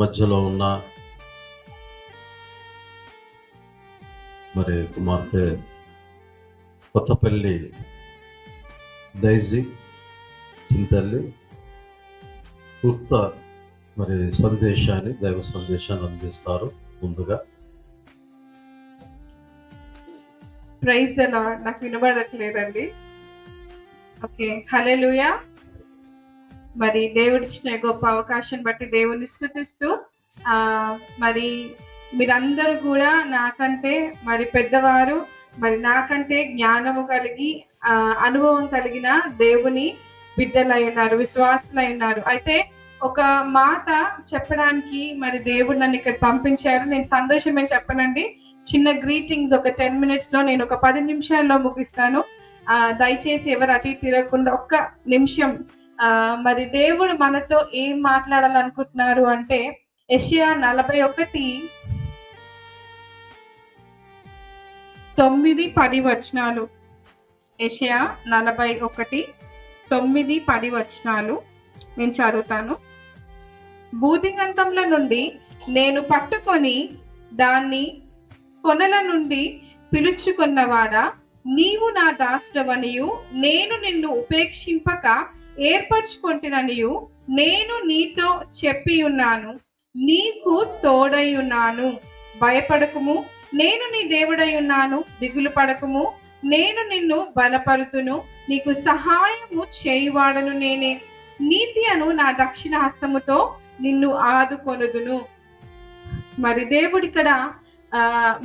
మధ్యలో ఉన్న మరి కుమార్తె కొత్తపల్లి డైజీ చింతల్లి పూర్త మరి సందేశాన్ని, దైవ సందేశాన్ని అందిస్తారు. ముందుగా ప్రైజ్ ద లార్డ్. నాకు వినబడట్లేదండి. ఓకే, హల్లెలూయా. మరి దేవుడిచ్చిన గొప్ప అవకాశం బట్టి దేవుని స్తుతిస్తూ మరి మీరందరూ కూడా నాకంటే మరి పెద్దవారు, మరి నాకంటే జ్ఞానము కలిగి అనుభవం కలిగిన దేవుని బిడ్డలై ఉన్నారు, విశ్వాసులై ఉన్నారు. అయితే ఒక మాట చెప్పడానికి మరి దేవుడు నన్ను ఇక్కడ పంపించారు. నేను సంతోషమే చెప్పనండి. చిన్న గ్రీటింగ్స్ ఒక 10 minutes లో, నేను ఒక 10 నిమిషాల్లో ముగిస్తాను. దయచేసి ఎవరు అటు తిరగకుండా ఒక్క నిమిషం. మరి దేవుడు మనతో ఏం మాట్లాడాలనుకుంటున్నారు అంటే, యెషయా 41:9-10 వచనాలు. యెషయా 41:9-10 వచనాలు నేను చదువుతాను. భూదిగంతముల నుండి నేను పట్టుకొని దాన్ని కొనల నుండి పిలుచుకున్నవాడా, నీవు నా దాసుడవనియు నేను నిన్ను ఉపేక్షింపక ఏర్పరచుకొంటిననియు నేను నీతో చెప్పి ఉన్నాను. నీకు తోడై ఉన్నాను, భయపడకుము, నేను నీ దేవుడై ఉన్నాను. దిగులు పడకుము, నేను నిన్ను బలపరుతును, నీకు సహాయము చేయువాడను నేనే. నీతి అను నా దక్షిణ హస్తముతో నిన్ను ఆదుకొనుదును. మరి దేవుడు ఇక్కడ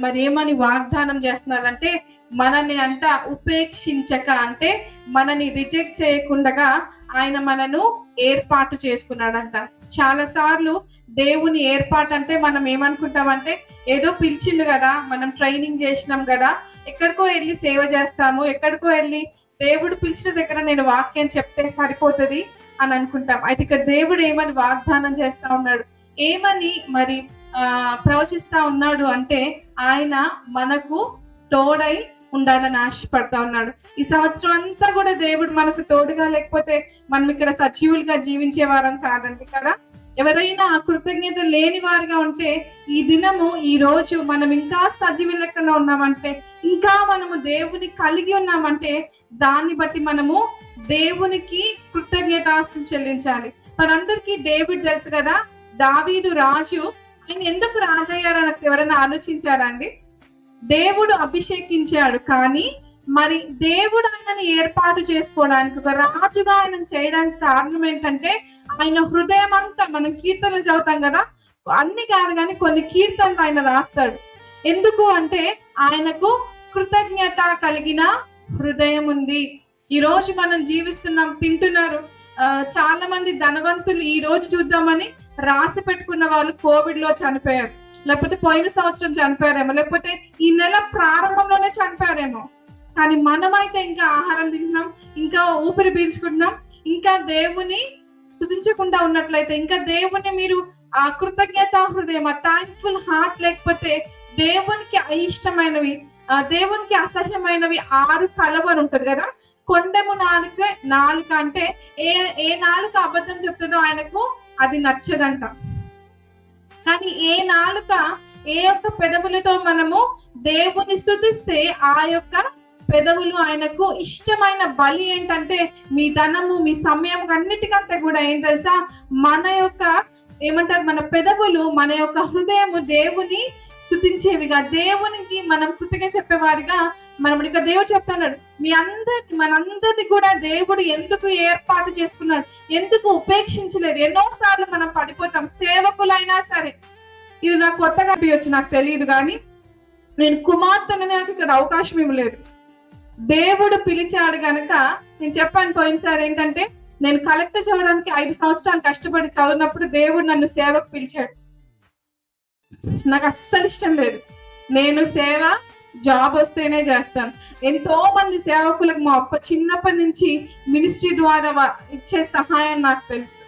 మరి ఏమని వాగ్దానం చేస్తున్నారంటే, మనని అంట ఉపేక్షించక, అంటే మనని రిజెక్ట్ చేయకుండా ఆయన మనను ఏర్పాటు చేసుకున్నాడంట. చాలా సార్లు దేవుని ఏర్పాటు అంటే మనం ఏమనుకుంటామంటే, ఏదో పిలిచిండు కదా, మనం ట్రైనింగ్ చేసినాం కదా, ఎక్కడికో వెళ్ళి సేవ చేస్తాము, ఎక్కడికో వెళ్ళి దేవుడు పిలిచిన దగ్గర నేను వాక్యం చెప్తే సరిపోతుంది అని అనుకుంటాం. అయితే ఇక్కడ దేవుడు ఏమని వాగ్దానం చేస్తా ఉన్నాడు, ఏమని మరి ప్రవచిస్తా ఉన్నాడు అంటే, ఆయన మనకు తోడై ఉండాలని ఆశపడతా ఉన్నాడు. ఈ సంవత్సరం అంతా కూడా దేవుడు మనకు తోడుగా లేకపోతే మనం ఇక్కడ సజీవులుగా జీవించే వారం కాదండి కదా. ఎవరైనా కృతజ్ఞత లేని వారిగా ఉంటే, ఈ దినము, ఈ రోజు మనం ఇంకా సజీవ లెక్కన ఉన్నామంటే, ఇంకా మనము దేవుని కలిగి ఉన్నామంటే, దాన్ని బట్టి మనము దేవునికి కృతజ్ఞతాస్తులు చెల్లించాలి. మనందరికీ డేవిడ్ తెలుసు కదా, దావీదు రాజు. ఆయన ఎందుకు రాజయ్యారని ఎవరైనా ఆలోచించారా అండి? దేవుడు అభిషేకించాడు, కానీ మరి దేవుడు ఆయనని ఏర్పాటు చేసుకోవడానికి, ఒక రాజుగా ఆయన చేయడానికి కారణం ఏంటంటే, ఆయన హృదయం అంతా, మనం కీర్తనలు చదువుతాం కదా, అన్ని కాదు కానీ కొన్ని కీర్తనలు ఆయన రాస్తాడు. ఎందుకు అంటే ఆయనకు కృతజ్ఞత కలిగిన హృదయం ఉంది. ఈ రోజు మనం జీవిస్తున్నాం, తింటున్నారు. చాలా మంది ధనవంతులు ఈ రోజు చూద్దామని రాసి పెట్టుకున్న వాళ్ళు కోవిడ్ లో చనిపోయారు, లేకపోతే పోయిన సంవత్సరం చనిపోయారేమో, లేకపోతే ఈ నెల ప్రారంభంలోనే చనిపోయారేమో. కానీ మనమైతే ఇంకా ఆహారం తింటున్నాం, ఇంకా ఊపిరి పీల్చుకుంటున్నాం. ఇంకా దేవుని స్తుతించకుండా ఉన్నట్లయితే, ఇంకా దేవుని మీరు ఆ కృతజ్ఞత హృదయం, ఆ థ్యాంక్ఫుల్ హార్ట్ లేకపోతే, దేవునికి అయిష్టమైనవి, దేవునికి అసహ్యమైనవి 6 కలవని ఉంటది కదా. కొండెము నాలుక అంటే ఏ నాలుక అబద్ధం చెప్తుందో ఆయనకు అది నచ్చదంట. కానీ ఏ నాలుక, ఏ యొక్క పెదవులతో మనము దేవుని స్తుతిస్తే, ఆ యొక్క పెదవులు ఆయనకు ఇష్టమైన బలి ఏంటంటే, మీ ధనము, మీ సమయం అన్నిటికంటే కూడా ఏం తెలుసా, మన యొక్క ఏమంటారు, మన పెదవులు, మన యొక్క హృదయము దేవుని స్తుతించేవిగా, దేవునికి మనం కృతజ్ఞత చెప్పేవారిగా మనం ఇక దేవుడు చెప్తున్నాడు, మనందరినీ కూడా దేవుడు ఎందుకు ఏర్పాటు చేసుకున్నాడు, ఎందుకు ఉపేక్షించలేదు. ఎన్నోసార్లు మనం పడిపోతాం, సేవకులైనా సరే. ఇది నాకు కొత్తగా అనిపించచ్చు, నాకు తెలియదు, కానీ నేను కుమార్తెని నాకు ఇక్కడ అవకాశం ఇవ్వలేదు. దేవుడు పిలిచాడు గనక నేను చెప్పాను పోయినసారి ఏంటంటే, నేను కలెక్టర్ చదవడానికి 5 సంవత్సరాలు కష్టపడి చదివినప్పుడు దేవుడు నన్ను సేవకు పిలిచాడు. నాకు అస్సలు ఇష్టం లేదు. నేను సేవ జాబ్ వస్తేనే చేస్తాను. ఎంతో మంది సేవకులకు మా చిన్నప్పటి నుంచి మినిస్ట్రీ ద్వారా ఇచ్చే సహాయం నాకు తెలుసు.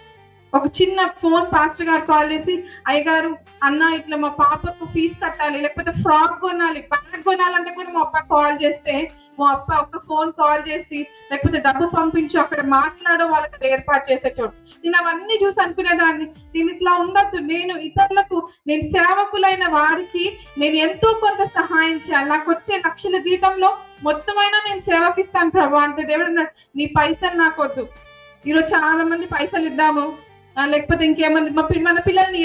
ఒక చిన్న ఫోన్ పాస్టర్ గారు కాల్ చేసి, అయ్యగారు అన్న ఇట్లా మా పాపకు ఫీజు కట్టాలి, లేకపోతే ఫ్రాక్ కొనాలి, బ్యాగ్ కొనాలంటే కూడా మా అప్ప కాల్ చేస్తే మా అప్ప ఒక ఫోన్ కాల్ చేసి లేకపోతే డబ్బు పంపించి అక్కడ మాట్లాడడం వాళ్ళకి అది ఏర్పాటు చేసేటోడు. నేను అవన్నీ చూసి అనుకునేదాన్ని, నేను ఇట్లా ఉండొద్దు, నేను ఇతరులకు, నేను సేవకులైన వారికి నేను ఎంతో కొంత సహాయం చేయాలి. నాకు వచ్చే లక్షల జీతంలో మొత్తమైనా నేను సేవకిస్తాను ప్రభు అంటే దేవుడు అన్నాడు, నీ పైసలు నాకు వద్దు. ఈరోజు చాలా మంది పైసలు ఇద్దాము, లేకపోతే ఇంకేమన్నా మన పిల్లల్ని